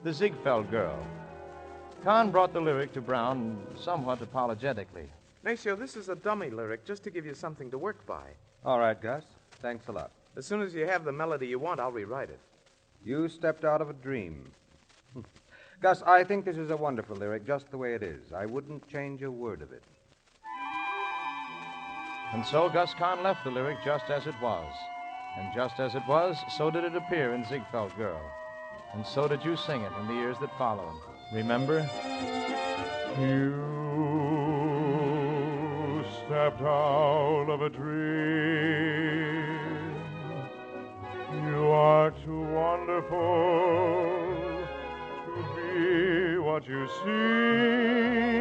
The Ziegfeld Girl. Kahn brought the lyric to Brown somewhat apologetically. Nacio, this is a dummy lyric, just to give you something to work by. All right, Gus. Thanks a lot. As soon as you have the melody you want, I'll rewrite it. You stepped out of a dream. Gus, I think this is a wonderful lyric, just the way it is. I wouldn't change a word of it. And so Gus Kahn left the lyric just as it was. And just as it was, so did it appear in Ziegfeld Girl. And so did you sing it in the years that followed. Remember? You stepped out of a dream. You are too wonderful to be what you seem.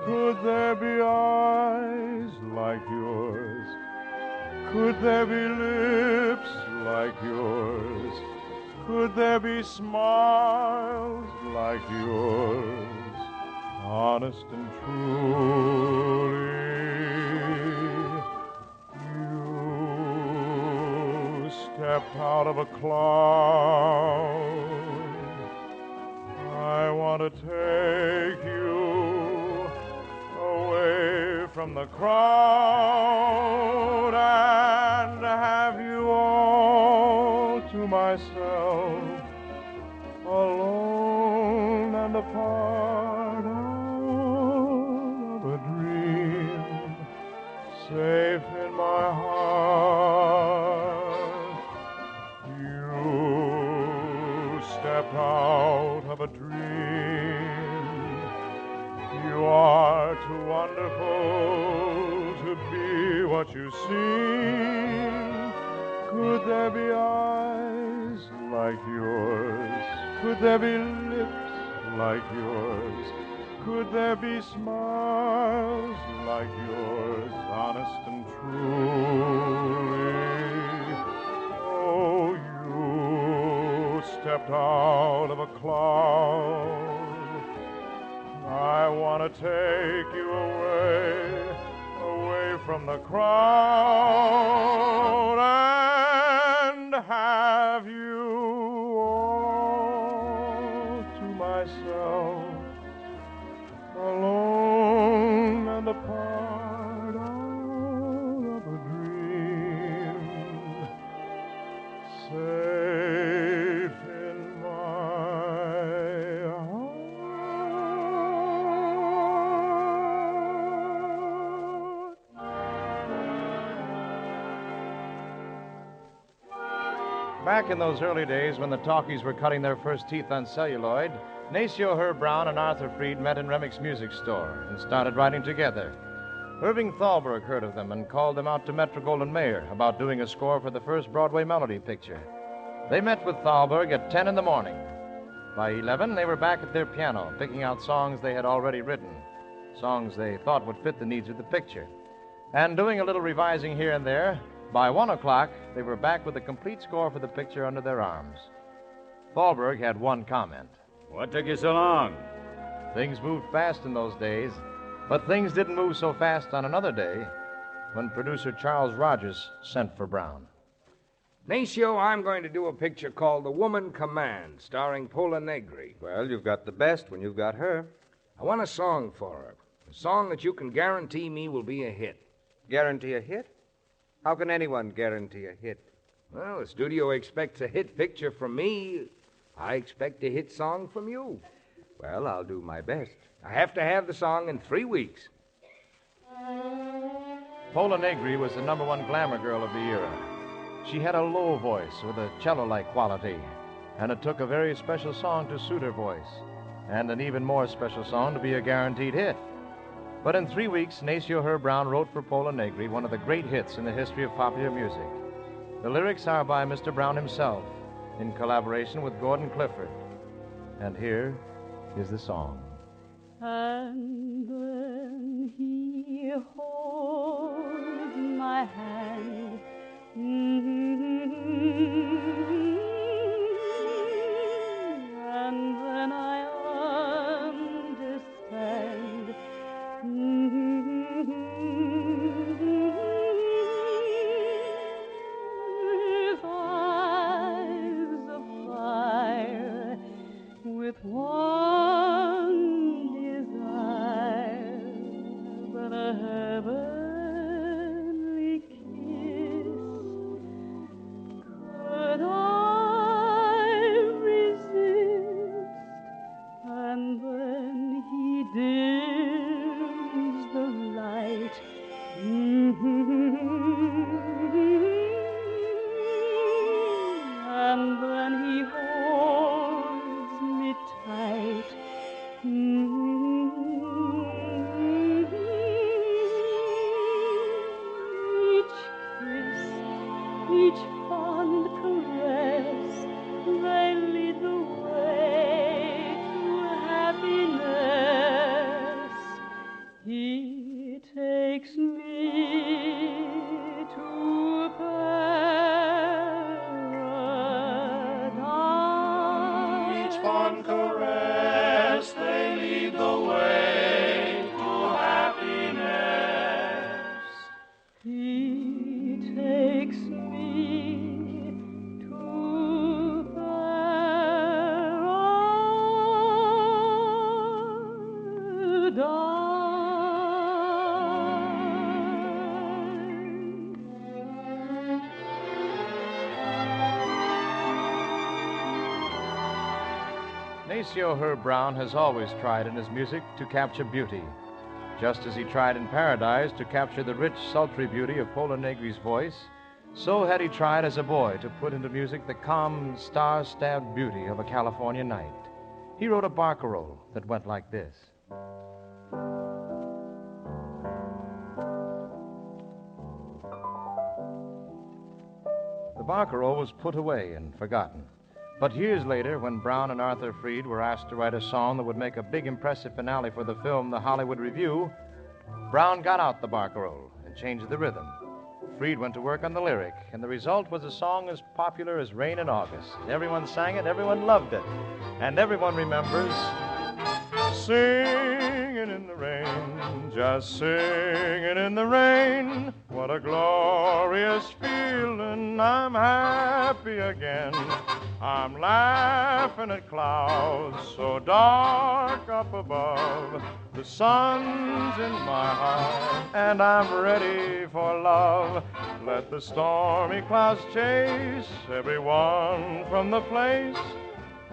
Could there be eyes like yours? Could there be lips like yours? Could there be smiles like yours? Honest and truly, you stepped out of a cloud. I want to take you away from the crowd and have you all to myself, alone and apart of a dream, safe in my heart. You stepped out of a dream. You are too wonderful to be what you seem. Could there be eyes like yours? Could there be lips like yours? Could there be smiles like yours, honest and truly? Oh, you stepped out of a cloud. I want to take you away from the crowd and have you all to myself, alone and apart of a dream, safe in my heart. Back in those early days when the talkies were cutting their first teeth on celluloid, Nacio, Herb Brown, and Arthur Freed met in Remick's music store and started writing together. Irving Thalberg heard of them and called them out to Metro-Goldwyn-Mayer about doing a score for the first Broadway melody picture. They met with Thalberg at 10 in the morning. By 11, they were back at their piano, picking out songs they had already written, songs they thought would fit the needs of the picture. And doing a little revising here and there, by 1 o'clock, they were back with a complete score for the picture under their arms. Thalberg had one comment. What took you so long? Things moved fast in those days, but things didn't move so fast on another day when producer Charles Rogers sent for Brown. Nacio, I'm going to do a picture called The Woman Command, starring Pola Negri. Well, you've got the best when you've got her. I want a song for her, a song that you can guarantee me will be a hit. Guarantee a hit? How can anyone guarantee a hit? Well, the studio expects a hit picture from me. I expect a hit song from you. Well, I'll do my best. I have to have the song in 3 weeks. Pola Negri was the #1 glamour girl of the era. She had a low voice with a cello-like quality, and it took a very special song to suit her voice, and an even more special song to be a guaranteed hit. But in 3 weeks, Nacio Herb Brown wrote for Pola Negri one of the great hits in the history of popular music. The lyrics are by Mr. Brown himself, in collaboration with Gordon Clifford. And here is the song. And then he holds my hand. And then I understand. His eyes of fire, fond caress, they lead the way to happiness. He takes me to paradise. Nacio Herb Brown has always tried in his music to capture beauty, just as he tried in Paradise to capture the rich, sultry beauty of Pola Negri's voice. So had he tried as a boy to put into music the calm, star-stabbed beauty of a California night. He wrote a barcarolle that went like this. The barcarolle was put away and forgotten. But years later, when Brown and Arthur Freed were asked to write a song that would make a big, impressive finale for the film The Hollywood Review, Brown got out the barcarolle and changed the rhythm. Freed went to work on the lyric, and the result was a song as popular as Rain in August. Everyone sang it, everyone loved it, and everyone remembers Singing in the rain, just singing in the rain. What a glorious feeling, I'm happy again. I'm laughing at clouds so dark up above. The sun's in my heart, and I'm ready for love. Let the stormy clouds chase everyone from the place.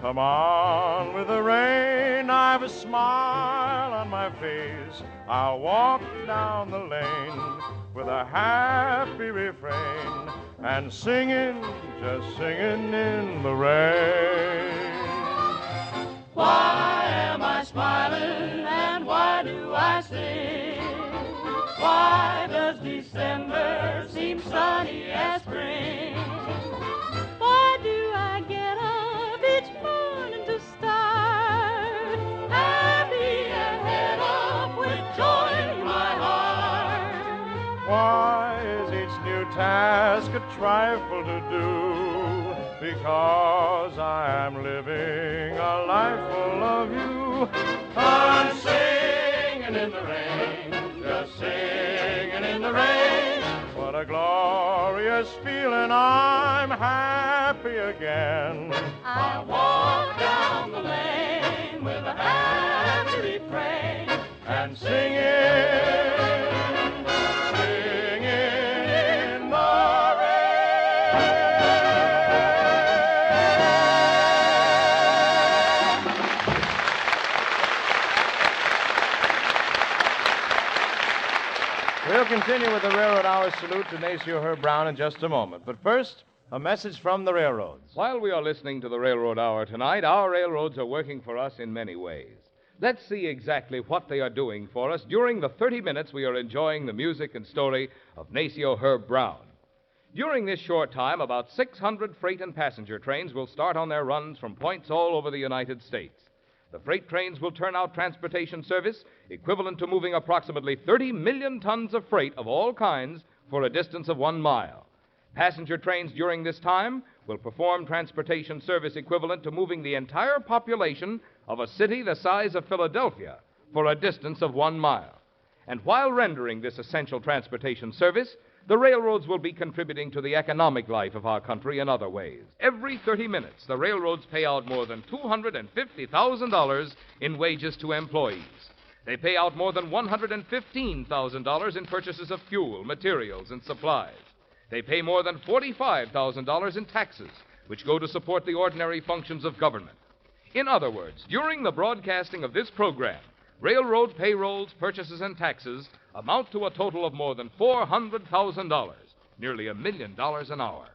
Come on with the rain, I've a smile on my face. I'll walk down the lane with a happy refrain and singing, just singing in the rain. Why am I smiling and why do I sing? Why does December seem sunny as spring? Why do I get up each morning to start happy and head up with joy in my heart? Why is each new task a trifle to do? Because I am living a life full of you. I'm singing in the rain, just singing in the rain. What a glorious feeling, I'm happy again. I walk down the lane with a happy refrain And singing, singing in the We'll continue with the Railroad Hour salute to Nacio Herb Brown in just a moment. But first, a message from the railroads. While we are listening to the Railroad Hour tonight, our railroads are working for us in many ways. Let's see exactly what they are doing for us during the 30 minutes we are enjoying the music and story of Nacio Herb Brown. During this short time, about 600 freight and passenger trains will start on their runs from points all over the United States. The freight trains will turn out transportation service equivalent to moving approximately 30 million tons of freight of all kinds for a distance of 1 mile. Passenger trains during this time will perform transportation service equivalent to moving the entire population of a city the size of Philadelphia for a distance of 1 mile. And while rendering this essential transportation service, the railroads will be contributing to the economic life of our country in other ways. Every 30 minutes, the railroads pay out more than $250,000 in wages to employees. They pay out more than $115,000 in purchases of fuel, materials, and supplies. They pay more than $45,000 in taxes, which go to support the ordinary functions of government. In other words, during the broadcasting of this program, railroad payrolls, purchases, and taxes amount to a total of more than $400,000, nearly $1 million an hour.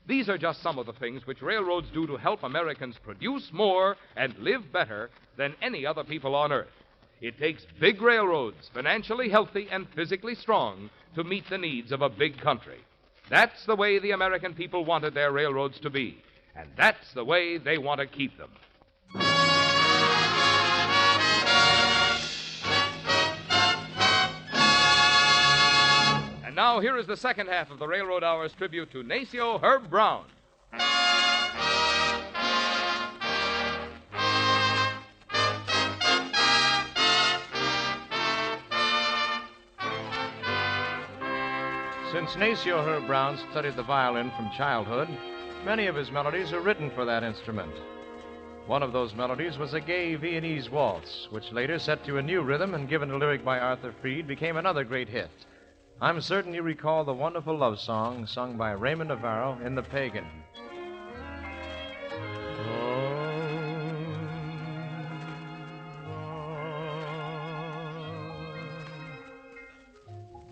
These are just some of the things which railroads do to help Americans produce more and live better than any other people on earth. It takes big railroads, financially healthy and physically strong, to meet the needs of a big country. That's the way the American people wanted their railroads to be, and that's the way they want to keep them. And now here is the second half of the Railroad Hour's tribute to Nacio Herb Brown. Since Nacio Herb Brown studied the violin from childhood, many of his melodies are written for that instrument. One of those melodies was a gay Viennese waltz, which later, set to a new rhythm and given a lyric by Arthur Freed, became another great hit. I'm certain you recall the wonderful love song sung by Raymond Navarro in The Pagan.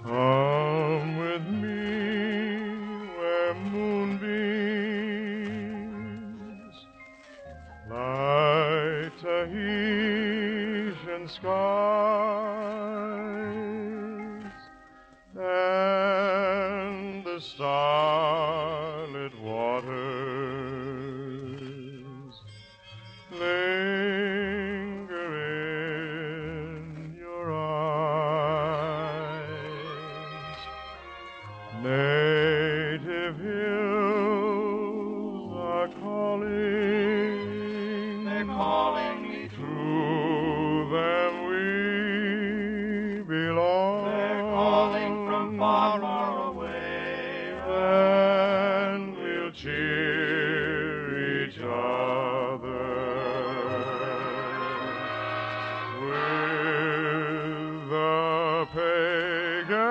Come with me where moonbeams light Tahitian skies and the starlit waters linger in your eyes. Native hills are calling. They're calling me. To them we belong. They're calling from far, far away. And we'll cheer each other with the pagan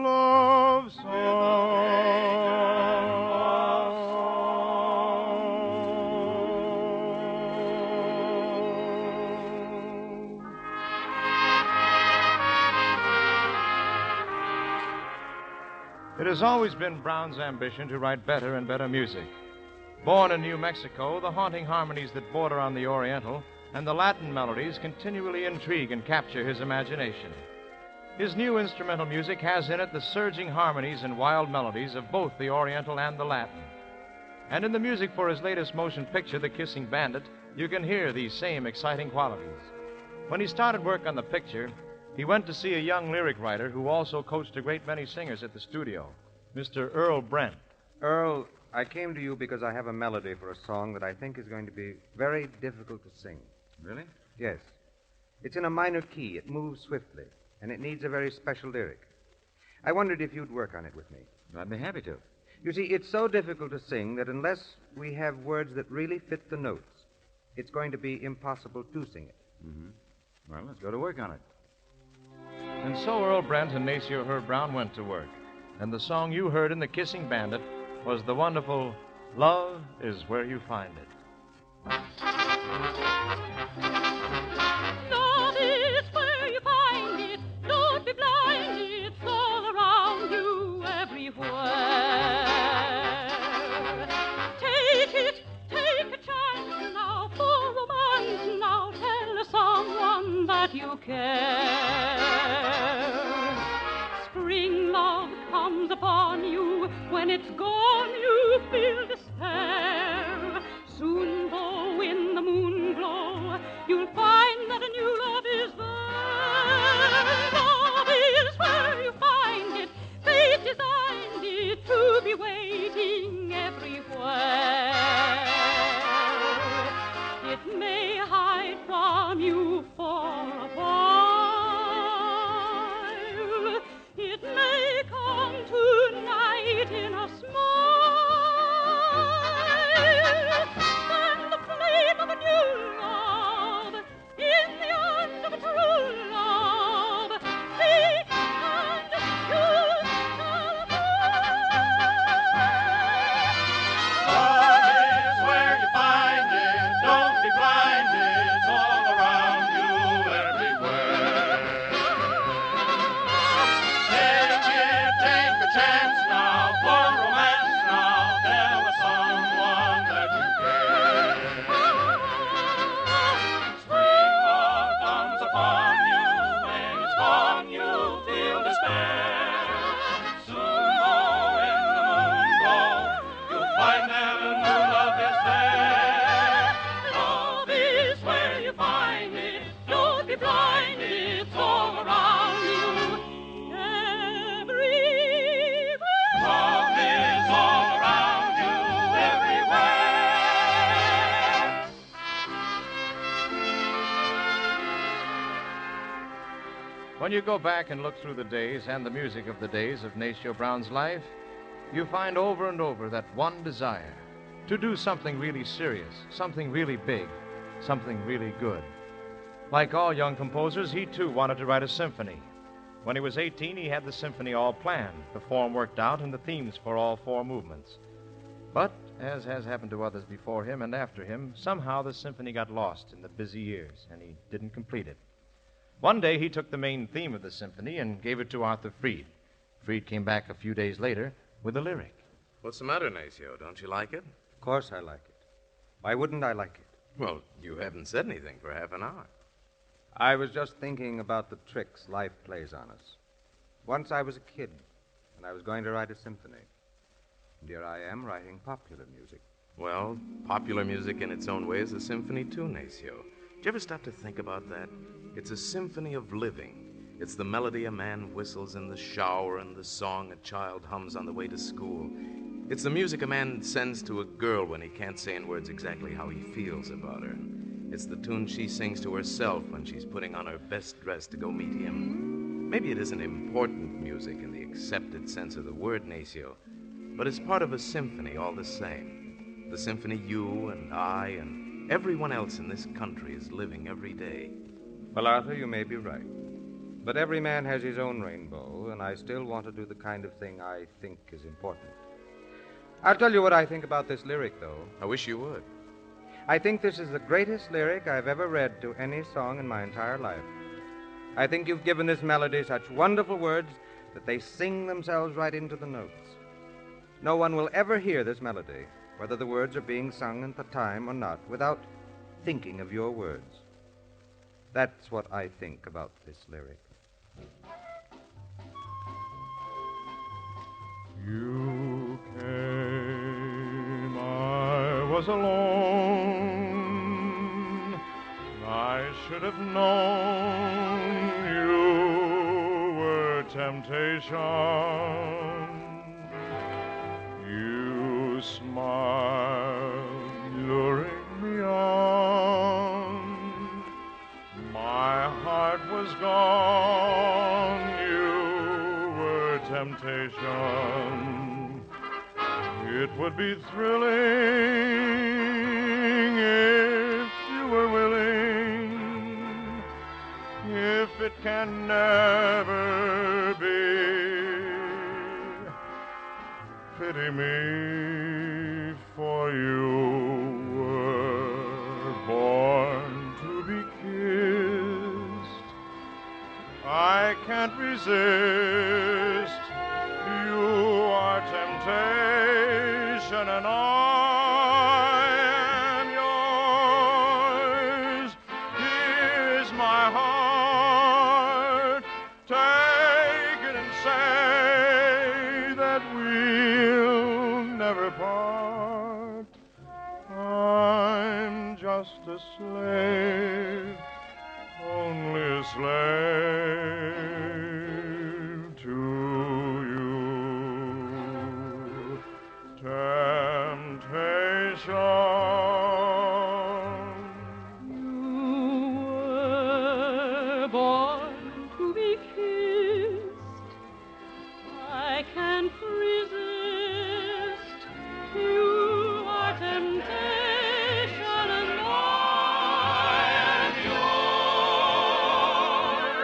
love song. It has always been Brown's ambition to write better and better music. Born in New Mexico, the haunting harmonies that border on the Oriental and the Latin melodies continually intrigue and capture his imagination. His new instrumental music has in it the surging harmonies and wild melodies of both the Oriental and the Latin. And in the music for his latest motion picture, The Kissing Bandit, you can hear these same exciting qualities. When he started work on the picture, he went to see a young lyric writer who also coached a great many singers at the studio, Mr. Earl Brent. Earl, I came to you because I have a melody for a song that I think is going to be very difficult to sing. Really? Yes. It's in a minor key. It moves swiftly, and it needs a very special lyric. I wondered if you'd work on it with me. I'd be happy to. You see, it's so difficult to sing that unless we have words that really fit the notes, it's going to be impossible to sing it. Mm-hmm. Well, let's go to work on it. And so Earl Brent and Nacio Herb Brown went to work. And the song you heard in The Kissing Bandit was the wonderful Love Is Where You Find It. Love is where you find it. Don't be blind. It's all around you everywhere. Take it, take a chance now for romance. Now tell someone that you care. Spring love comes upon you. When it's gone, you feel despair. Soon, though, in the moon glow, you'll find that a new love is there. Love is where you find it. Fate designed it to be waiting everywhere. It may hide from you for a while. It may come tonight in a smile. When you go back and look through the days and the music of the days of Nacio Brown's life, you find over and over that one desire, to do something really serious, something really big, something really good. Like all young composers, he too wanted to write a symphony. When he was 18, he had the symphony all planned, the form worked out, and the themes for all 4 movements. But, as has happened to others before him and after him, somehow the symphony got lost in the busy years, and he didn't complete it. One day he took the main theme of the symphony and gave it to Arthur Freed. Freed came back a few days later with a lyric. What's the matter, Nacio? Don't you like it? Of course I like it. Why wouldn't I like it? Well, you haven't said anything for half an hour. I was just thinking about the tricks life plays on us. Once I was a kid, and I was going to write a symphony. And here I am writing popular music. Well, popular music in its own way is a symphony too, Nacio. Did you ever stop to think about that? It's a symphony of living. It's the melody a man whistles in the shower and the song a child hums on the way to school. It's the music a man sends to a girl when he can't say in words exactly how he feels about her. It's the tune she sings to herself when she's putting on her best dress to go meet him. Maybe it isn't important music in the accepted sense of the word, Nacio, but it's part of a symphony all the same. The symphony you and I and everyone else in this country is living every day. Well, Arthur, you may be right. But every man has his own rainbow, and I still want to do the kind of thing I think is important. I'll tell you what I think about this lyric, though. I wish you would. I think this is the greatest lyric I've ever read to any song in my entire life. I think you've given this melody such wonderful words that they sing themselves right into the notes. No one will ever hear this melody, whether the words are being sung at the time or not, without thinking of your words. That's what I think about this lyric. You came, I was alone. I should have known you were temptation. You smiled, luring me on. My heart was gone, you were temptation. It would be thrilling if you were willing, if it can never be. Pity me, for you were born to be kissed. I can't resist. You are temptation, and I am yours. Here's my heart. Take it and say that we'll never part. I'm just a slave, only a slave to you. Temptation. You were born to be kissed. I can't resist. You are temptation, and I am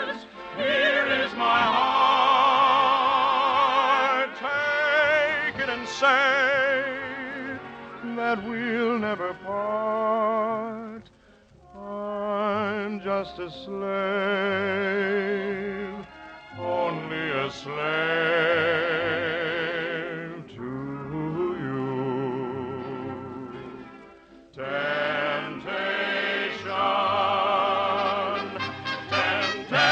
yours. Here is my heart. Take it and say that we'll never part. I'm just a slave, only a slave to you. Temptation, temptation.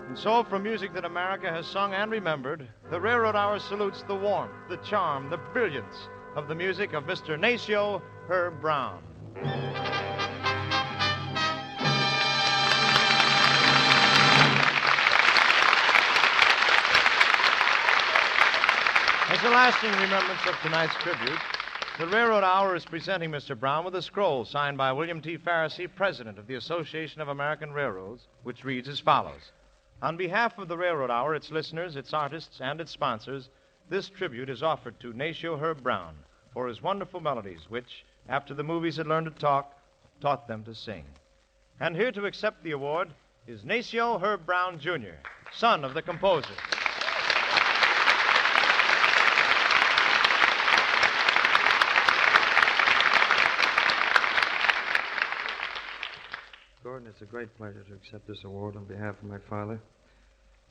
And so, from music that America has sung and remembered, the Railroad Hour salutes the warmth, the charm, the brilliance of the music of Mr. Nacio Herb Brown. As a lasting remembrance of tonight's tribute, The Railroad Hour is presenting Mr. Brown with a scroll signed by William T. Farrisee, President of the Association of American Railroads, which reads as follows. On behalf of the Railroad Hour, its listeners, its artists, and its sponsors, this tribute is offered to Nacio Herb Brown for his wonderful melodies, which, after the movies had learned to talk, taught them to sing. And here to accept the award is Nacio Herb Brown, Jr., son of the composer. Gordon, it's a great pleasure to accept this award on behalf of my father.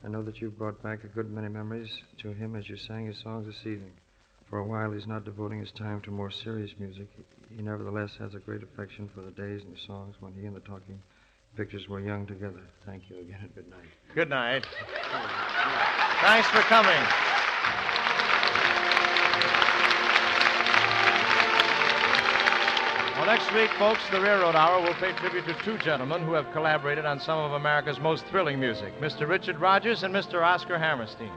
I know that you've brought back a good many memories to him as you sang his songs this evening. For a while, he's not devoting his time to more serious music. He nevertheless has a great affection for the days and the songs when he and the talking pictures were young together. Thank you again and good night. Good night. Thanks for coming. Well, next week, folks, the Railroad Hour will pay tribute to two gentlemen who have collaborated on some of America's most thrilling music, Mr. Richard Rogers and Mr. Oscar Hammerstein.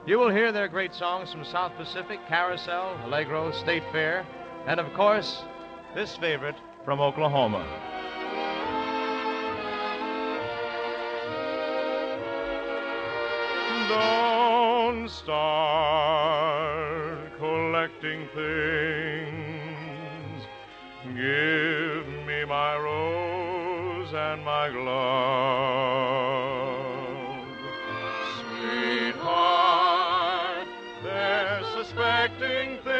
You will hear their great songs from South Pacific, Carousel, Allegro, State Fair, and, of course, this favorite from Oklahoma. Don't start collecting things. Give me my rose and my glove. Sweetheart, they're suspecting things.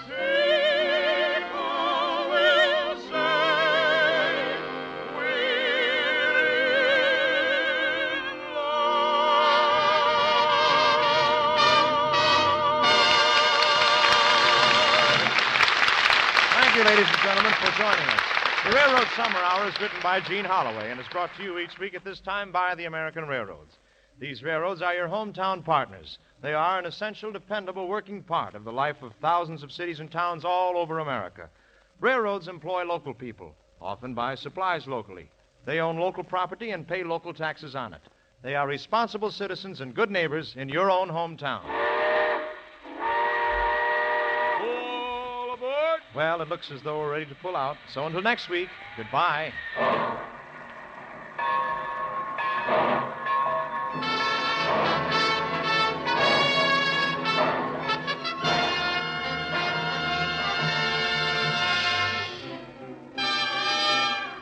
People will say we're in Thank you, ladies and gentlemen, for joining us. The Railroad Summer Hour is written by Gene Holloway and is brought to you each week at this time by the American Railroads. These railroads are your hometown partners. They are an essential, dependable, working part of the life of thousands of cities and towns all over America. Railroads employ local people, often buy supplies locally. They own local property and pay local taxes on it. They are responsible citizens and good neighbors in your own hometown. All aboard! Well, it looks as though we're ready to pull out. So until next week, goodbye.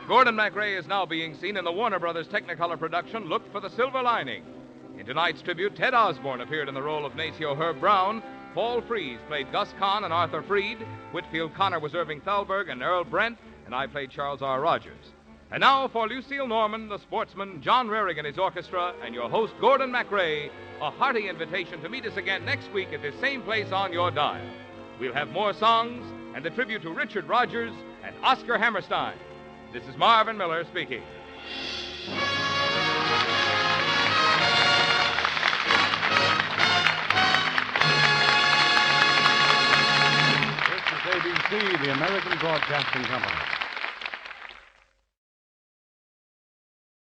Gordon MacRae is now being seen in the Warner Brothers Technicolor production, Look for the Silver Lining. In tonight's tribute, Ted Osborne appeared in the role of Nacio Herb Brown. Paul Frees played Gus Kahn and Arthur Freed. Whitfield Connor was Irving Thalberg and Earl Brent, and I played Charles R. Rogers. And now for Lucille Norman, the sportsman, John Rarig and his orchestra, and your host, Gordon MacRae, a hearty invitation to meet us again next week at this same place on your dial. We'll have more songs and a tribute to Richard Rogers and Oscar Hammerstein. This is Marvin Miller speaking. This is ABC, the American Broadcasting Company.